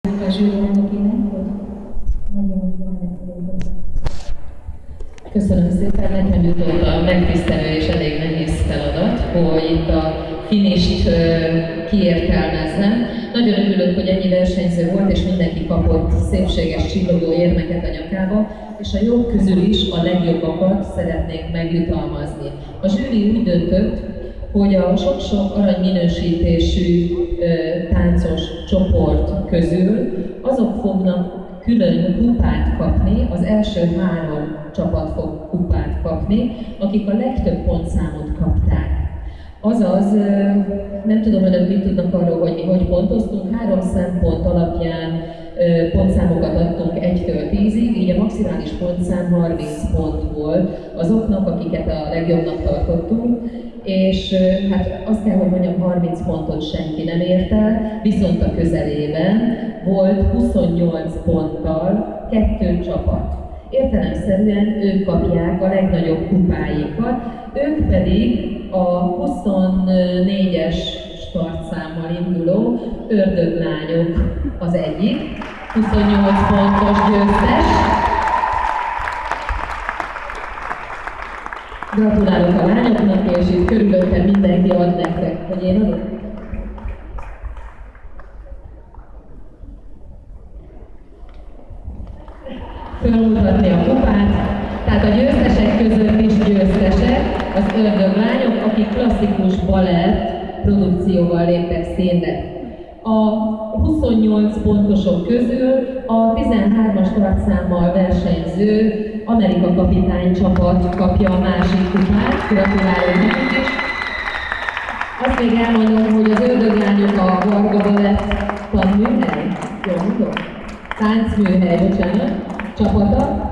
a zsűrielnökének, hogy nagyon jól. Köszönöm szépen, nekem jutott a megtisztelő és elég nehéz feladat, hogy itt a finist kiértelmezzem. Nagyon örülök, hogy ennyi versenyző volt, és mindenki kapott szépséges csillogó érmeket a nyakába, és a jók közül is a legjobbakat szeretnék megjutalmazni. A zsűri úgy döntött, hogy a sok-sok aranyminősítésű táncos csoport közül azok fognak külön kupát kapni, az első 3 csapat fog kupát kapni, akik a legtöbb pontszámot kapták. Azaz, nem tudom, önök mit tudnak arról, hogy mi hogy pontoztunk, 3 szempont alapján pontszámokat adtunk 1-től 10-ig, így a maximális pontszám 30 pont volt azoknak, akiket a legjobbnak tartottunk, és hát azt kell, hogy mondjam, 30 pontot senki nem ért el, viszont a közelében volt 28 ponttal 2 csapat. Értelemszerűen ők kapják a legnagyobb kupáikat, ők pedig a 24-es startszámmal induló ördöglányok az egyik, 28 pontos győztes. Gratulálok a lányoknak, és itt körülöttem mindenki ad nektek, hogy én adok. Fölmutatni a kupát, tehát a győztesek között is győztesek, az ördöglányok, akik klasszikus balett produkcióval léptek színre. A 28 pontosok közül a 13-as tartszámmal versenyző Amerika kapitány csapat kapja a másik kupát, gratulálok nekik is. Azt még elmondom, hogy az ördöglányok a Varga Balett tanműhely, jól mondom? Táncműhely, bocsánat, csapata.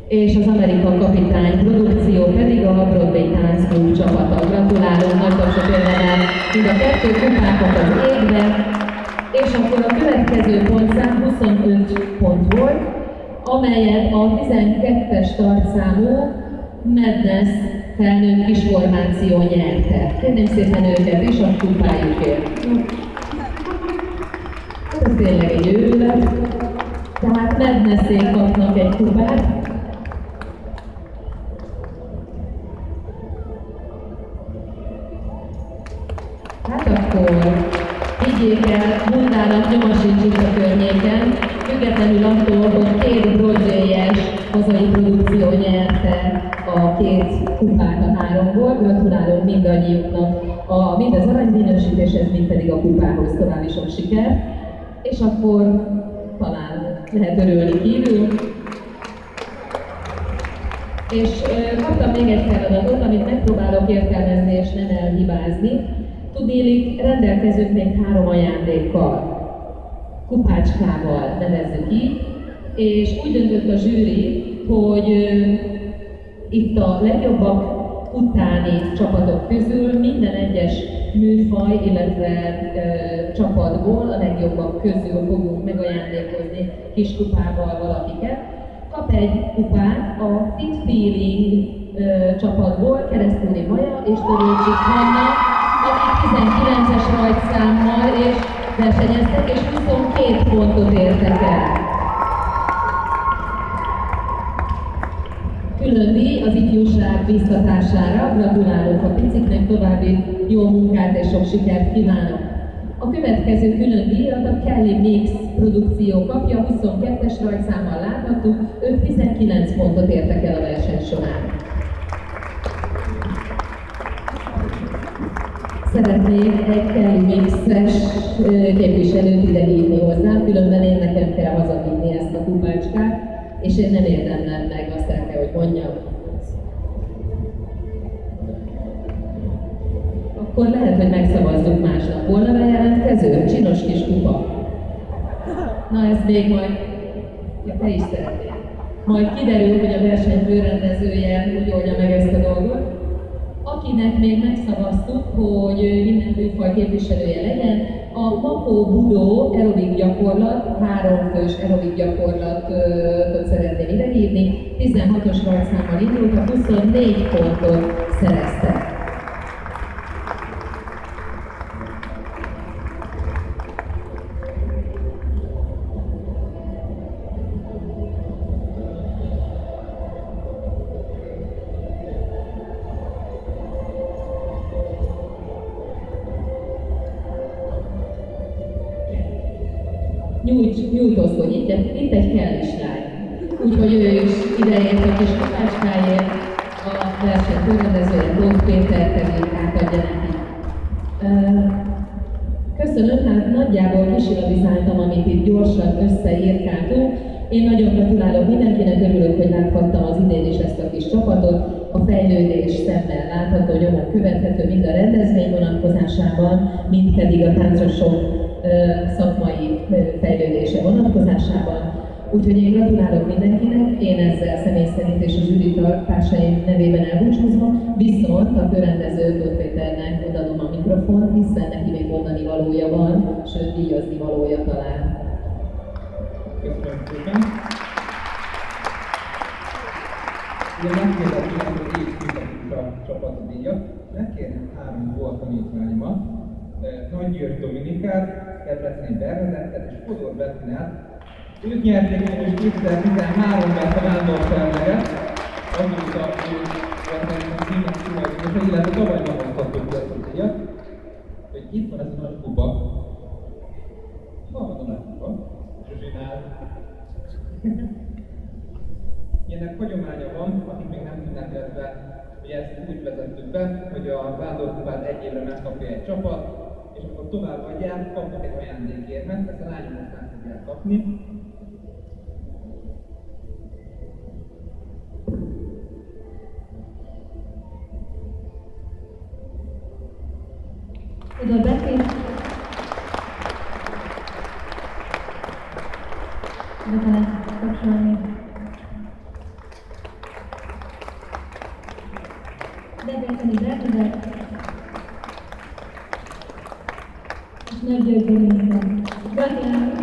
És az Amerika kapitány produkció pedig a Broadway táncklub csapata. Gratulálunk, nagy tapsot érdemel mind a 2 kupákat az égbe. És akkor a következő pontszám 25 pont volt, amelyet a 12-es tartszámú Madness felnőtt kisformáció nyerte. Kérném szépen őket is a kupájukért. Ez tényleg egy őrület. Tehát Madness-ék kapnak egy kupát. Hát akkor higgyék el, mundának nyomasíts itt a környéken, függetlenül attól, hogy 2 Broadway-es hazai produkció nyerte a 2 kupát a 3-ból. Gratulálok mindannyiuknak, mind az aranyminősítéshez, mind pedig a kupához. További sok sikert. És akkor talán lehet örülni kívül. És kaptam még egy feladatot, amit megpróbálok értelmezni és nem elhibázni. Tudnélik, rendelkezünk még 3 ajándékkal, kupácskával nevezzük így, és úgy döntött a zsűri, hogy itt a legjobbak utáni csapatok közül minden egyes műfaj, illetve csapatból a legjobbak közül fogunk megajándékozni kis kupával valakiket. Kap egy kupát a Fit Feeling csapatból Keresztúri Maja és Törőcsik Hanna, akik 19-es rajtszámmal és versenyeztek, és 22 pontot értek el. Külön díj az ifjúság biztatására, gratulálok a piciknek, további jó munkát és sok sikert kívánok. A következő külön díjat a Kelly Mix produkció kapja, 22-es rajtszámmal láthattuk, ők 19 pontot értek el a verseny során. Szeretnék egy Kelly Mix-es képviselőt ide hívni hozzám, különben én nekem kell hazavinni ezt a kupácskát, és én nem érdemlem meg, azt el kell, hogy mondjam. Akkor lehet, hogy megszavazzuk másnap. Volna bejelentkező? Csinos kis kupa. Na ez még majd, ja, te is szeretnél. Majd kiderül, hogy a verseny főrendezője úgy oldja meg ezt a dolgot. Akinek még megszavaztuk, hogy minden műfaj képviselője legyen, a Makó Budó aerobik gyakorlat, 3 fős aerobik gyakorlatot szeretném idehívni, 16-os rajtszámmal indult, a 24 pontot szerezte. nyújtózkodj, itt egy kellis lány. Úgyhogy ő is ideért a kis kapácskáért, a verseny főrendezője, Tóth Péter pedig átadja neki. Köszönöm, hát nagyjából kisilabizáltam, amit itt gyorsan összeírkáltunk. Én nagyon gratulálok mindenkinek, örülök, hogy láthattam az idén is ezt a kis csapatot. A fejlődés szemmel látható, nyomon követhető mind a rendezvény vonatkozásában, mind pedig a táncosok szakmai fejlődése vonatkozásában. Úgyhogy én gratulálok mindenkinek, én ezzel személy szerint és a zsűri társaim nevében elbúcsúzom, viszont a főrendező Tóth Péternek odadom a mikrofont, hiszen neki még mondani valója van, sőt díjazni valója talán. Köszönöm szépen! Ugye megkérdeztem, hogy így küldhetjük a csapatdíjat. Megkérném 3 volt tanítványomat, Nagy György Dominikát, Debreceni Bernadettet és Fodor Bettinát. Ők nyerték most 2013-ban a vándorszerleget, azóta ők versenyben színnek színváltozósa, illetve tavaly megosztottuk ezt a díjat, hogy itt van ez a nagy kupa. Hol van a nagy kupa? Zsuzsinál. Ilyenek hagyománya van, akik még nem tudnak, illetve mi ezt úgy vezettük be, hogy a vándorkupát egy évre megkapja egy csapat, és akkor továbbadják, kapnak egy ajándékérmet, ezt a lányok most meg tudják kapni. Oda Betty. Oda lehet kapcsolni. Debreceni Bernadett. És Nagy György Dominika. Gratulálok!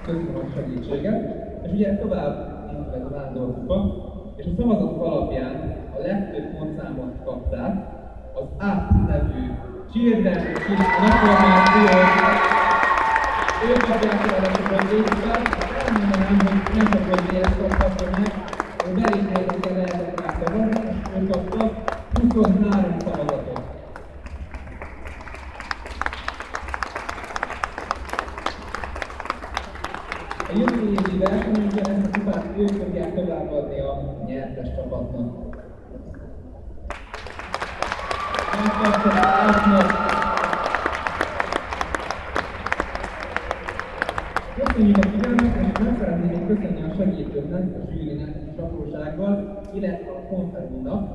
Köszönöm a segítséget. És ugye tovább indul ez a vándorkupa, és a szavazatok alapján a legtöbb pontszámot kapták az A nevű Children kis reformációt. Ők kapják el a csoportdíjat, elmondanám, hogy nem csak hogy miért kaptak meg, hogy belépnézekkel lehetett rá szavazni, és ők kaptak 23 szavazatot. A jövő évi versenyünkben ezt a kupát ők fogják továbbadni a nyertes csapatnak. Köszönjük a figyelmet, és meg szeretnénk köszönni a segítőknek, a zsűrinek egy kis aprósággal, illetve a konferúnak.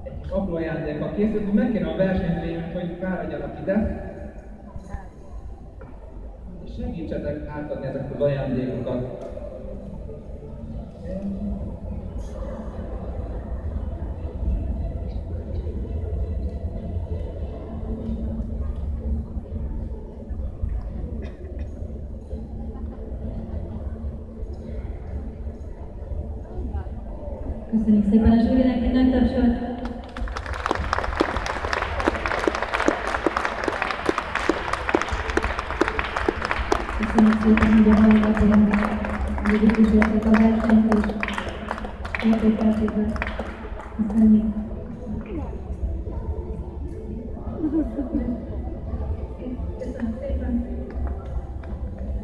Egy kis apró ajándékkal készült, hogy megkérem a versenyzőimet, hogy fáradjanak ide. És segítsetek átadni ezeket az ajándékokat. Köszönjük szépen a zsűrinek, egy nagy tapsot! Köszönjük szépen, hogy a hallgatóan végigkísérték a versenyt és értékelték be. Köszönjük! Köszönöm szépen!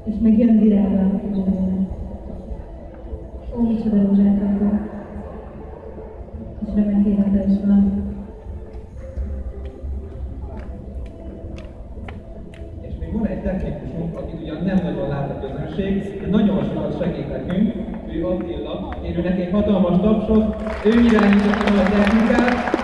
És megjön virággal a kicsit. Ó, micsoda rózsát adok! És remek élete is van. És még van egy technikusunk, akit ugyan nem nagyon lát a közönség, de nagyon sokat segít nekünk, ő Attila. Én neki egy hatalmas tapsot, ő irányította a technikát.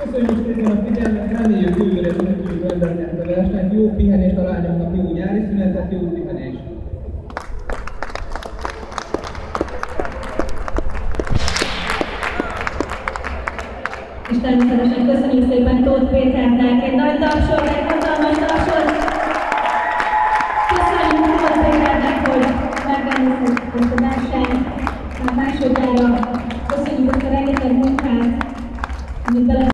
Köszönjük szépen a figyelmet, reméljük jövőre tudjuk rendezni ezt a versenyt. Jó pihenést a lányoknak, jó nyári szünetet, jó pihenést! És természetesen köszönjük szépen Tóth Péternek egy nagy tapsot, egy hatalmas tapsot! Köszönjük Tóth Péternek, hogy megrendeztük ezt a versenyt már másodjára. Köszönjük ezt a rengeteg munkát, amit bele